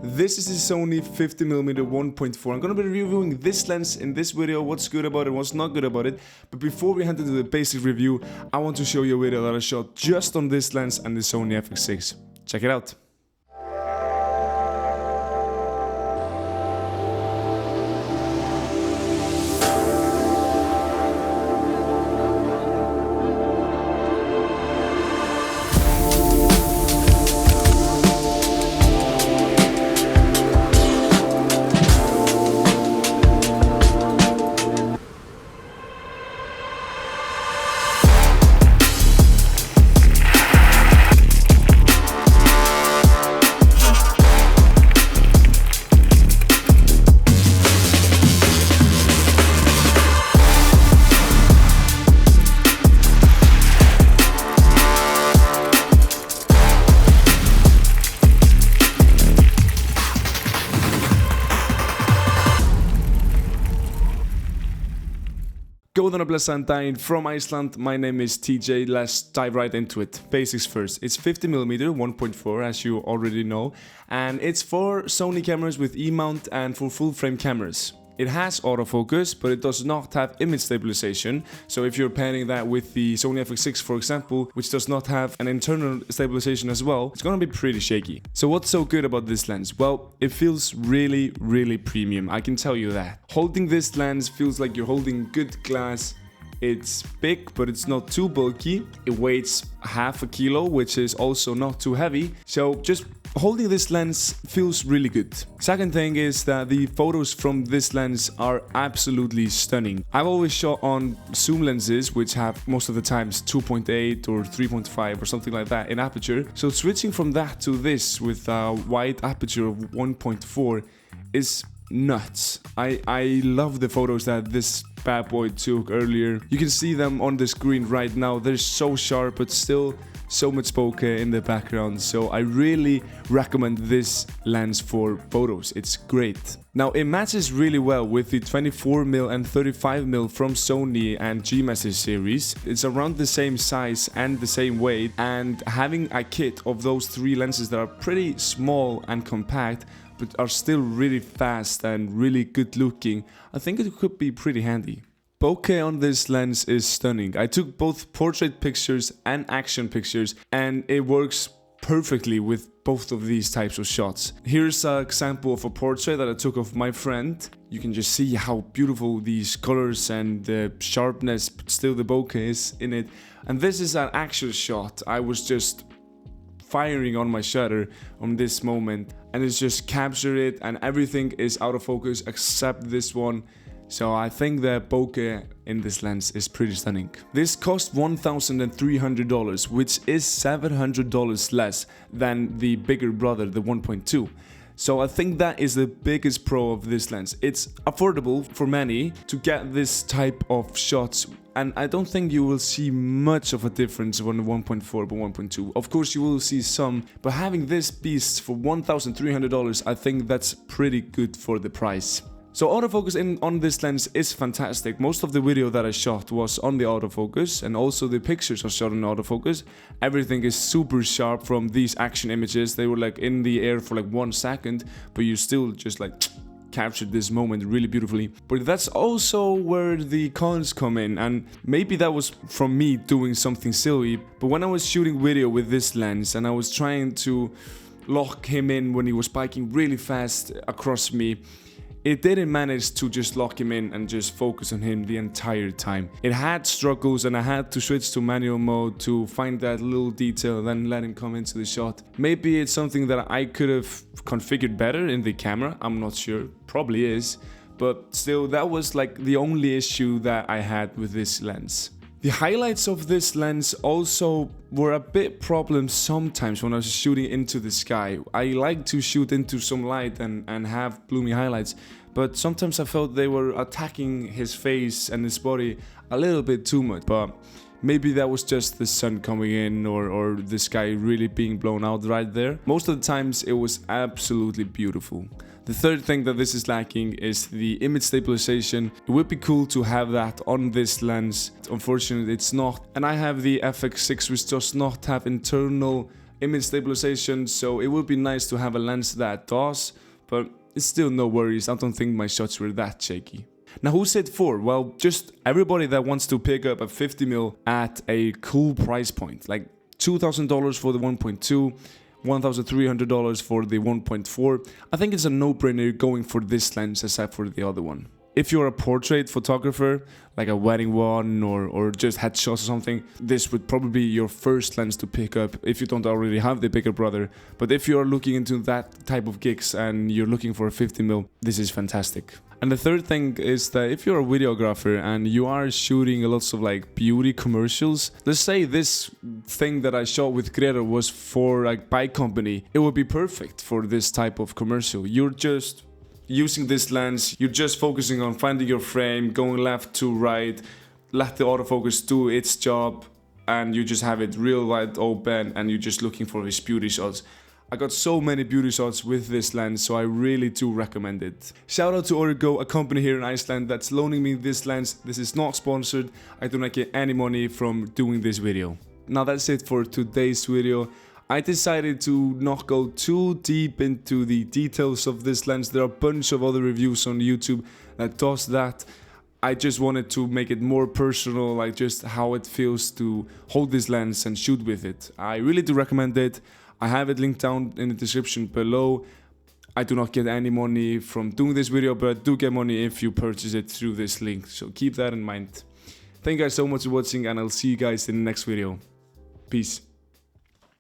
This is the Sony 50mm 1.4. I'm gonna be reviewing this lens in this video, what's good about it, what's not good about it. But before we head into the basic review, I want to show you a video that I shot just on this lens and the Sony FX6. Check it out. Góðan og blessaðan from Iceland. My name is TJ. Let's dive right into it. Basics first. It's 50mm 1.4 as you already know, and it's for Sony cameras with E-mount and for full frame cameras. It has autofocus, but it does not have image stabilization. So if you're pairing that with the Sony FX6, for example, which does not have an internal stabilization as well, it's gonna be pretty shaky. So what's so good about this lens? Well, it feels really, really premium. I can tell you that. Holding this lens feels like you're holding good glass. It's big, but it's not too bulky. It weighs half a kilo, which is also not too heavy. So just holding this lens feels really good. Second thing is that the photos from this lens are absolutely stunning. I've always shot on zoom lenses, which have most of the times 2.8 or 3.5 or something like that in aperture. So switching from that to this with a wide aperture of 1.4 is nuts. I love the photos that this bad boy took earlier. You can see them on the screen right now. They're so sharp, but still so much bokeh in the background. So I really recommend this lens for photos. It's great. Now it matches really well with the 24mm and 35mm from Sony and G-Message series. It's around the same size and the same weight, and having a kit of those three lenses that are pretty small and compact but are still really fast and really good looking, I think it could be pretty handy. Bokeh on this lens is stunning. I took both portrait pictures and action pictures, and it works perfectly with both of these types of shots. Here's an example of a portrait that I took of my friend. You can just see how beautiful these colors and the sharpness, but still the bokeh is in it. And this is an actual shot. I was just firing on my shutter on this moment, and it's just captured it, and everything is out of focus except this one. So I think the bokeh in this lens is pretty stunning. This cost $1,300, which is $700 less than the bigger brother, the 1.2. So I think that is the biggest pro of this lens. It's affordable for many to get this type of shots, and I don't think you will see much of a difference on the 1.4 but 1.2. Of course you will see some, but having this beast for $1,300, I think that's pretty good for the price. So autofocus on this lens is fantastic. Most of the video that I shot was on the autofocus, and also the pictures are shot on autofocus. Everything is super sharp from these action images. They were like in the air for like 1 second, but you still just like captured this moment really beautifully. But that's also where the cons come in, and maybe that was from me doing something silly, but when I was shooting video with this lens and I was trying to lock him in when he was biking really fast across me, it didn't manage to just lock him in and just focus on him the entire time. It had struggles, and I had to switch to manual mode to find that little detail and then let him come into the shot. Maybe it's something that I could have configured better in the camera, I'm not sure, probably is, but still that was like the only issue that I had with this lens. The highlights of this lens also were a bit problem sometimes when I was shooting into the sky. I like to shoot into some light and have gloomy highlights, but sometimes I felt they were attacking his face and his body a little bit too much. But maybe that was just the sun coming in or the sky really being blown out right there. Most of the times it was absolutely beautiful. The third thing that this is lacking is the image stabilization. It would be cool to have that on this lens. Unfortunately, it's not. And I have the FX6, which does not have internal image stabilization, so it would be nice to have a lens that does, but it's still no worries. I don't think my shots were that shaky. Now, who's it for? Well, just everybody that wants to pick up a 50mm at a cool price point, like $2,000 for the 1.2, $1,300 for the 1.4. I think it's a no-brainer going for this lens aside for the other one. If you're a portrait photographer, like a wedding one or just headshots or something, this would probably be your first lens to pick up if you don't already have the bigger brother. But if you're looking into that type of gigs and you're looking for a 50mm, this is fantastic. And the third thing is that if you're a videographer and you are shooting lots of like beauty commercials, let's say this thing that I shot with Greta was for a bike company, it would be perfect for this type of commercial. You're just using this lens, you're just focusing on finding your frame, going left to right, let the autofocus do its job, and you just have it real wide open and you're just looking for these beauty shots. I got so many beauty shots with this lens, so I really do recommend it. Shout out to Origo, a company here in Iceland that's loaning me this lens. This is not sponsored, I do not get any money from doing this video. Now that's it for today's video. I decided to not go too deep into the details of this lens. There are a bunch of other reviews on YouTube that does that. I just wanted to make it more personal, like just how it feels to hold this lens and shoot with it. I really do recommend it. I have it linked down in the description below. I do not get any money from doing this video, but I do get money if you purchase it through this link. So keep that in mind. Thank you guys so much for watching, and I'll see you guys in the next video. Peace.